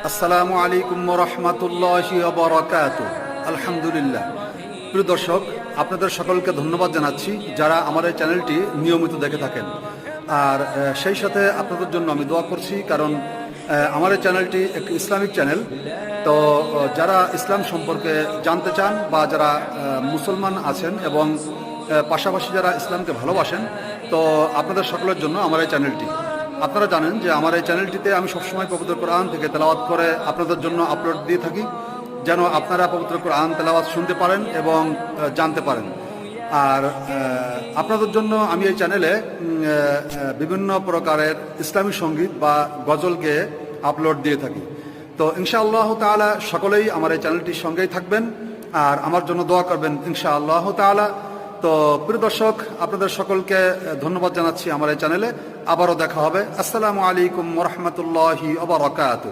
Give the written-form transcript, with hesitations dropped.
আসসালামু আলাইকুম ওয়া রাহমাতুল্লাহি ওয়া বারাকাতুহু। আলহামদুলিল্লাহ। প্রিয় দর্শক, আপনাদের সকলকে ধন্যবাদ জানাচ্ছি যারা আমার এই চ্যানেলটি নিয়মিত দেখে থাকেন। আর সেই সাথে আপনাদের জন্য আমি দোয়া করছি, কারণ আমার এই চ্যানেলটি একটি ইসলামিক চ্যানেল। তো যারা ইসলাম সম্পর্কে জানতে চান বা যারা মুসলমান আছেন এবং পাশাপাশি যারা ইসলামকে ভালোবাসেন, তো আপনাদের সকলের জন্য আমার এই চ্যানেলটি। আপনারা জানেন যে আমার এই চ্যানেলটিতে আমি সবসময় পবিত্র কোরআন থেকে তেলাওয়াত করে আপনাদের জন্য আপলোড দিয়ে থাকি, যেন আপনারা পবিত্র কোরআন তেলাওয়াত শুনতে পারেন এবং জানতে পারেন। আর আপনাদের জন্য আমি এই চ্যানেলে বিভিন্ন প্রকারের ইসলামী সঙ্গীত বা গজল গেয়ে আপলোড দিয়ে থাকি। তো ইনশাআল্লাহ তাআলা সকলেই আমার এই চ্যানেলটির সঙ্গেই থাকবেন আর আমার জন্য দোয়া করবেন ইনশাআল্লাহ তাআলা। তো প্রিয় দর্শক, আপনাদের সকলকে ধন্যবাদ জানাচ্ছি আমার এই চ্যানেলে। আবারও দেখা হবে। আসসালামু আলাইকুম ওয়া রাহমাতুল্লাহি ওয়া বারাকাতুহু।